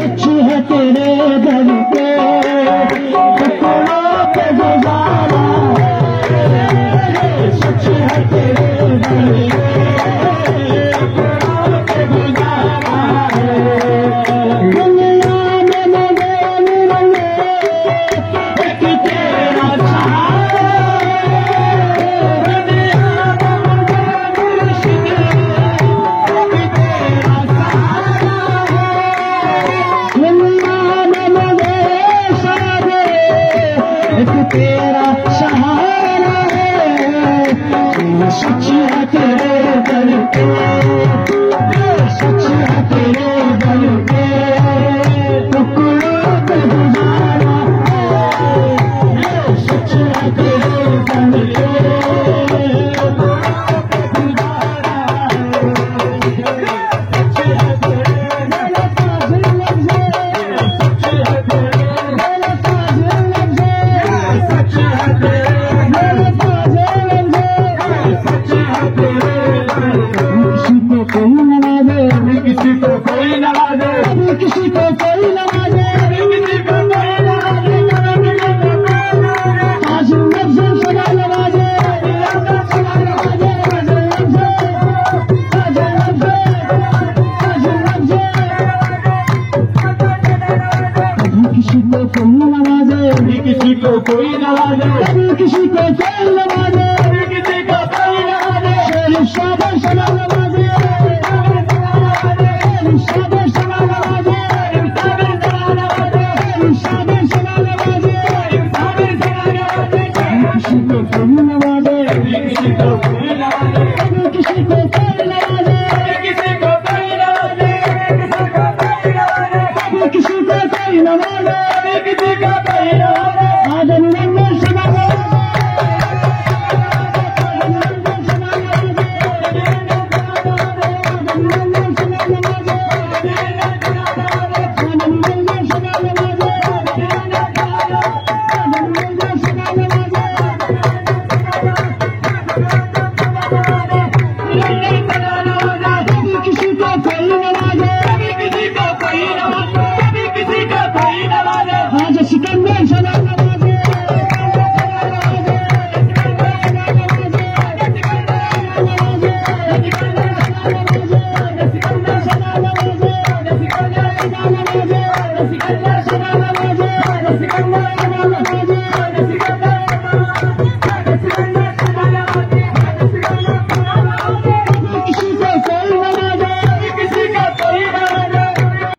सच है तेरे दर पे टुकड़ों पे गुजारा सच है तेरे दर पे टुकड़ों पे गुजारा दुनिया में मगर एक तेरा सहारा तेरा सहारा है सच है तेरे दर पे सच है तेरे दर पे टुकड़ों पे गुजारा सच है तेरे दर पे किसी को कोई नवाजे किसी को कोई नवाजे किसी को कोई नवाजे आज लफ्ज़ सदा नवाजे सदा नवाजे किसी को कोई नवाजे किसी को कोई नवाजे किसी को कोई नवाजे किसी को कोई नवाजे शाबाश सदा नवाजे किसी को कोई नवाजे किसी को कोई नवाजे किसी को कोई नवाजे किसी को कोई नवाजे किसी को कोई नवाजे किसी को कोई नवाजे